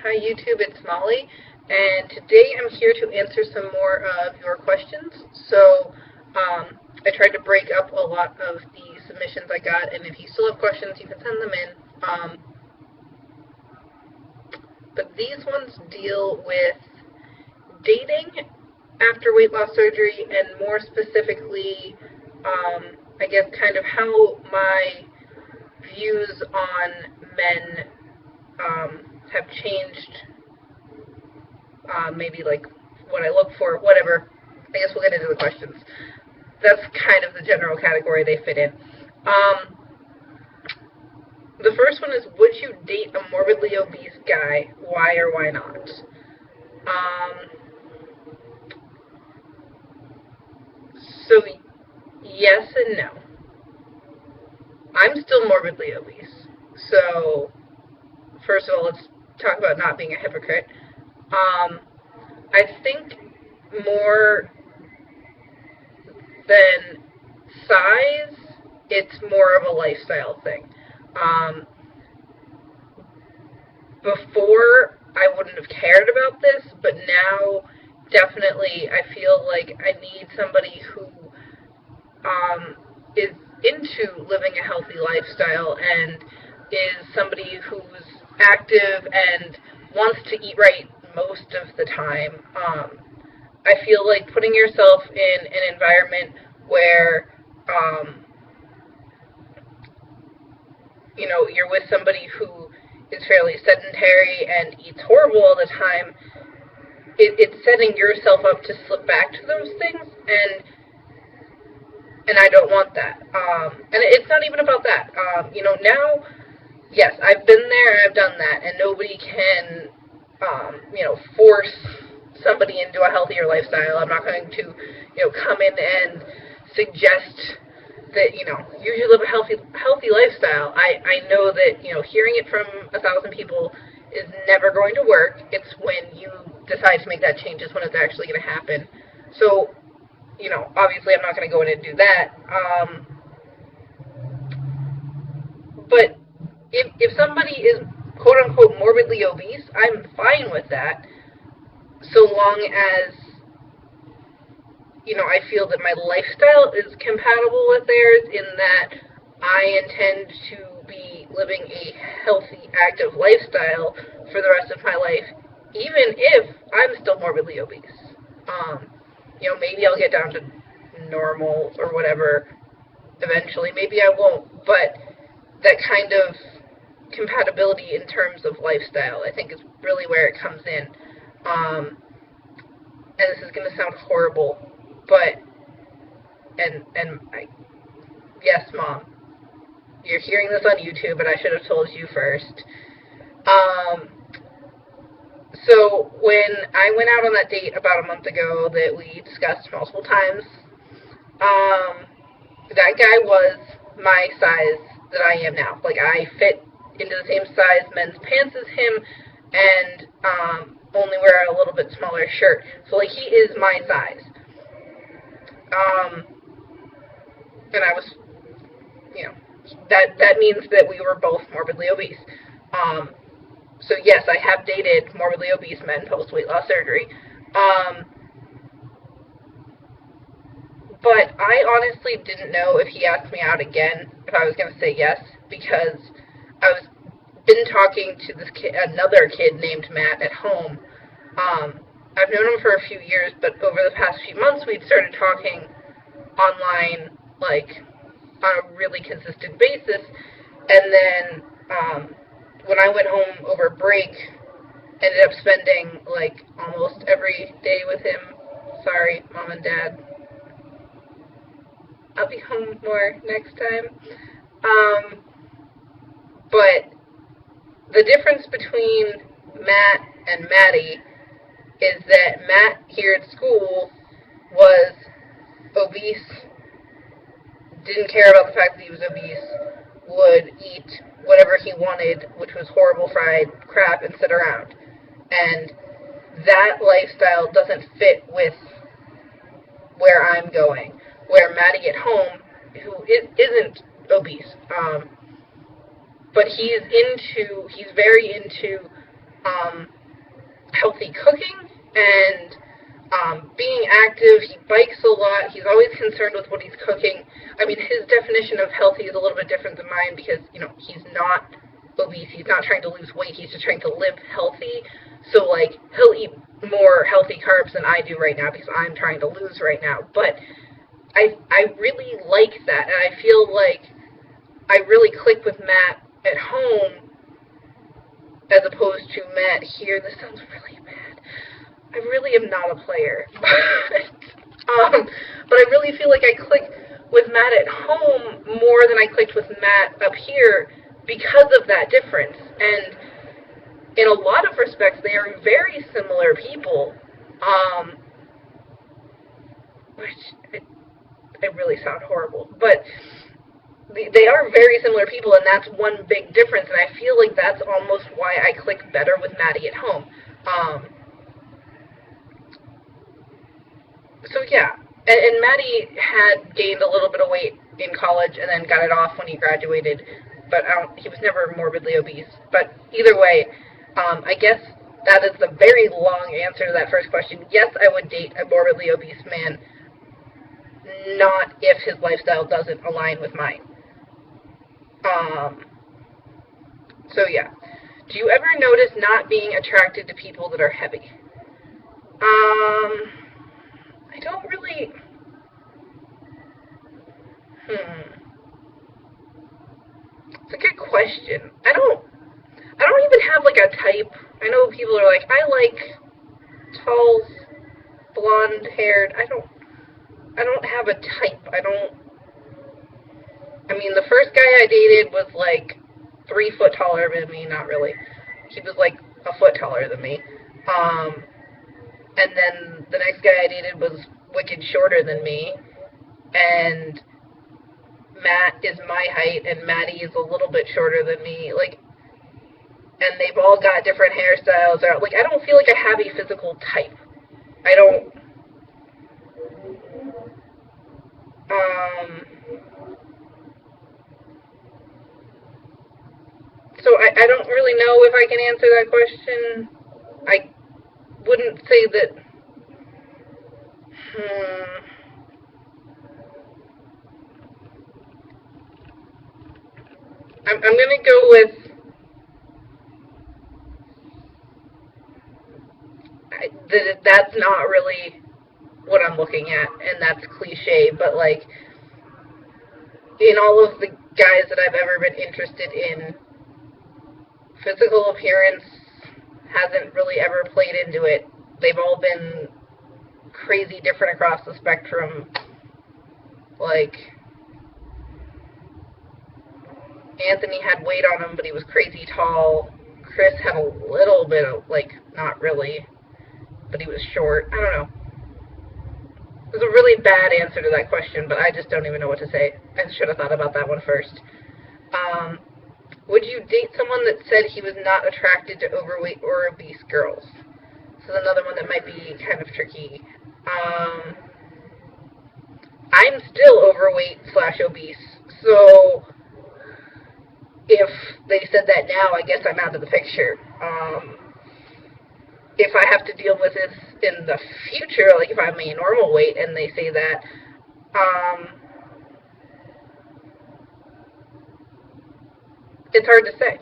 Hi YouTube, it's Molly, and today I'm here to answer some more of your questions. So I tried to break up a lot of the submissions I got, and if you still have questions, you can send them in. But these ones deal with dating after weight loss surgery, and more specifically, I guess kind of how my views on men have changed, maybe like what I look for, whatever. I guess we'll get into the questions. That's kind of the general category they fit in. The first one is, would you date a morbidly obese guy? Why or why not? So, yes and no. I'm still morbidly obese. So, first of all, let's talk about not being a hypocrite. I think more than size, it's more of a lifestyle thing. Before, I wouldn't have cared about this, but now, definitely, I feel like I need somebody who is into living a healthy lifestyle and is somebody who's active and wants to eat right most of the time. I feel like putting yourself in an environment where you're with somebody who is fairly sedentary and eats horrible all the time, it's setting yourself up to slip back to those things, and I don't want that. And it's not even about that. Now, yes, I've been there and I've done that, and nobody can, force somebody into a healthier lifestyle. I'm not going to, come in and suggest that, you should live a healthy lifestyle. I know that, hearing it from 1,000 people is never going to work. It's when you decide to make that change is when it's actually going to happen. So, obviously I'm not going to go in and do that. But if somebody is quote-unquote morbidly obese, I'm fine with that, so long as, I feel that my lifestyle is compatible with theirs, in that I intend to be living a healthy, active lifestyle for the rest of my life, even if I'm still morbidly obese. Maybe I'll get down to normal or whatever eventually. Maybe I won't, but that kind of compatibility in terms of lifestyle, I think, is really where it comes in. And this is going to sound horrible, but, yes, Mom, you're hearing this on YouTube, and I should have told you first. So when I went out on that date about a month ago that we discussed multiple times, that guy was my size that I am now. Like, I fit into the same size men's pants as him, and only wear a little bit smaller shirt. So, like, he is my size. And I was, that means that we were both morbidly obese. So yes, I have dated morbidly obese men post-weight loss surgery. But I honestly didn't know if he asked me out again, if I was going to say yes, because been talking to another kid named Matt at home. I've known him for a few years, but over the past few months, we'd started talking online, like, on a really consistent basis, and then, when I went home over break, ended up spending, like, almost every day with him. Sorry, Mom and Dad. I'll be home more next time. But the difference between Matt and Maddie is that Matt here at school was obese, didn't care about the fact that he was obese, would eat whatever he wanted, which was horrible fried crap, and sit around. And that lifestyle doesn't fit with where I'm going. Where Maddie at home, who isn't obese, but he's very into healthy cooking and being active. He bikes a lot. He's always concerned with what he's cooking. I mean, his definition of healthy is a little bit different than mine because, you know, he's not obese. He's not trying to lose weight. He's just trying to live healthy. So, like, he'll eat more healthy carbs than I do right now because I'm trying to lose right now. But I really like that, and I feel like I really click with Matt at home as opposed to Matt here. This sounds really bad. I really am not a player. But I really feel like I click with Matt at home more than I clicked with Matt up here because of that difference. And in a lot of respects, they are very similar people. Which I really sound horrible, but they are very similar people, and that's one big difference, and I feel like that's almost why I click better with Maddie at home. So yeah, and Maddie had gained a little bit of weight in college and then got it off when he graduated, but he was never morbidly obese. But either way, I guess that is the very long answer to that first question. Yes, I would date a morbidly obese man, not if his lifestyle doesn't align with mine. So yeah. Do you ever notice not being attracted to people that are heavy? I don't really... It's a good question. I don't even have, like, a type. I know people are like, I like tall, blonde-haired. I don't have a type. I mean, the first guy I dated was, like, 3 foot taller than me. Not really. He was, like, a foot taller than me. And then the next guy I dated was wicked shorter than me. And Matt is my height, and Maddie is a little bit shorter than me. Like, and they've all got different hairstyles. Like, I don't feel like I have a physical type. I don't... So I don't really know if I can answer that question. I wouldn't say that... I'm going to go with... That's not really what I'm looking at, and that's cliche, but, like, in all of the guys that I've ever been interested in, physical appearance hasn't really ever played into it. They've all been crazy different across the spectrum. Like, Anthony had weight on him, but he was crazy tall. Chris had a little bit of, like, not really, but he was short. I don't know. It was a really bad answer to that question, but I just don't even know what to say. I should have thought about that one first. Would you date someone that said he was not attracted to overweight or obese girls? This is another one that might be kind of tricky. I'm still overweight/obese, so if they said that now, I guess I'm out of the picture. If I have to deal with this in the future, like if I'm a normal weight and they say that, it's hard to say.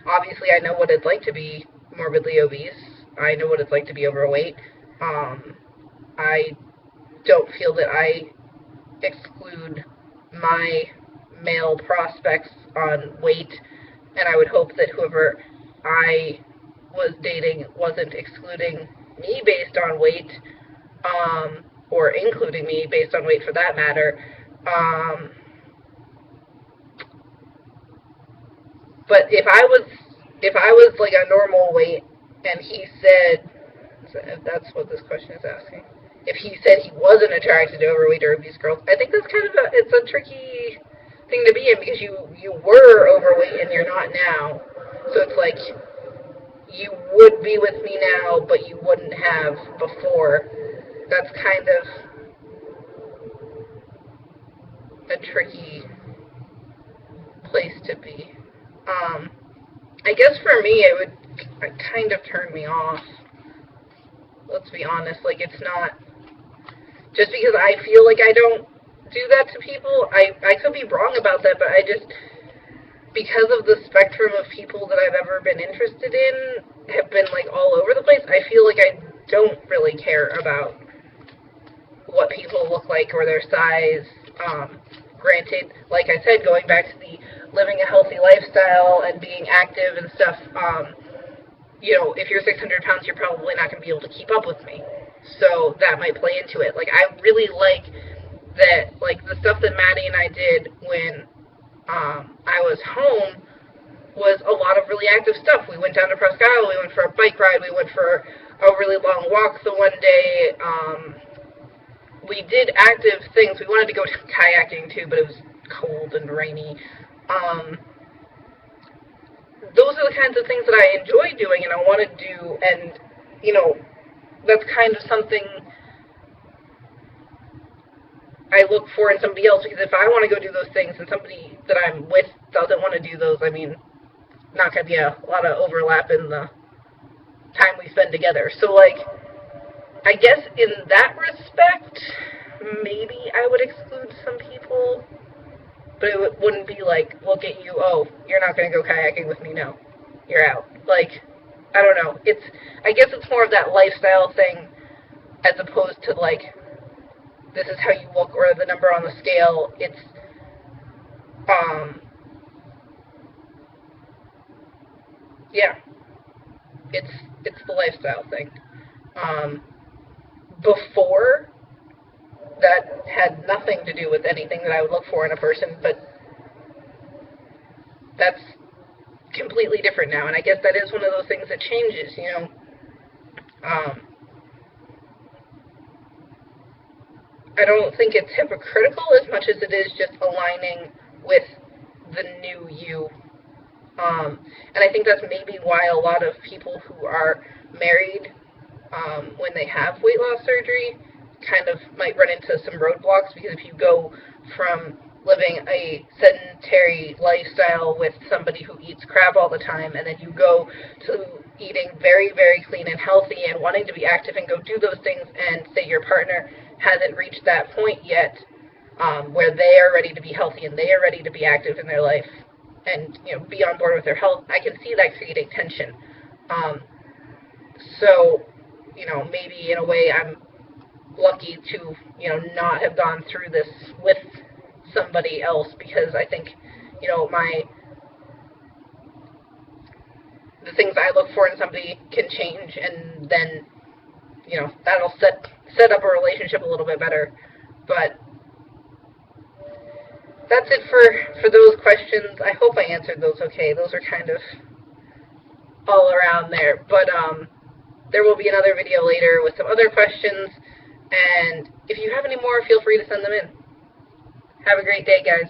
Obviously, I know what it's like to be morbidly obese. I know what it's like to be overweight. I don't feel that I exclude my male prospects on weight, and I would hope that whoever I was dating wasn't excluding me based on weight, or including me based on weight for that matter. But if I was like a normal weight, and he said, that's what this question is asking, if he said he wasn't attracted to overweight or obese girls, I think that's kind of it's a tricky thing to be in, because you were overweight and you're not now. So it's like, you would be with me now, but you wouldn't have before. That's kind of a tricky place to be. I I guess for me, it would kind of turn me off. Let's be honest. Like, it's not just because I feel like I don't do that to people. I could be wrong about that, but I just, because of the spectrum of people that I've ever been interested in, have been, like, all over the place, I feel like I don't really care about what people look like or their size. Granted, like I said, going back to the living a healthy lifestyle and being active and stuff, you know, if you're 600 pounds, you're probably not going to be able to keep up with me. So that might play into it. Like, I really like that, like, the stuff that Maddie and I did when I was home was a lot of really active stuff. We went down to Presque Isle, we went for a bike ride, we went for a really long walk the one day. We did active things. We wanted to go kayaking too, but it was cold and rainy. Those are the kinds of things that I enjoy doing and I want to do, and, you know, that's kind of something I look for in somebody else, because if I want to go do those things and somebody that I'm with doesn't want to do those, I mean, not going to be a lot of overlap in the time we spend together. So, like, I guess in that respect, maybe I would exclude some people, but it wouldn't be like, look at you, oh, you're not going to go kayaking with me, no, you're out. Like, I don't know, I guess it's more of that lifestyle thing, as opposed to, like, this is how you look, or the number on the scale. It's, yeah, it's the lifestyle thing. Before, that had nothing to do with anything that I would look for in a person, but that's completely different now, and I guess that is one of those things that changes, you know. I don't think it's hypocritical as much as it is just aligning with the new you. And I think that's maybe why a lot of people who are married, when they have weight loss surgery, kind of might run into some roadblocks, because if you go from living a sedentary lifestyle with somebody who eats crap all the time, and then you go to eating very, very clean and healthy and wanting to be active and go do those things, and say your partner hasn't reached that point yet, where they are ready to be healthy and they are ready to be active in their life and, you know, be on board with their health, I can see that creating tension. So, you know, maybe in a way I'm lucky to, you know, not have gone through this with somebody else, because I think, you know, the things I look for in somebody can change, and then, you know, that'll set up a relationship a little bit better. But that's it for those questions. I hope I answered those okay. Those are kind of all around there. But there will be another video later with some other questions, and if you have any more, feel free to send them in. Have a great day, guys.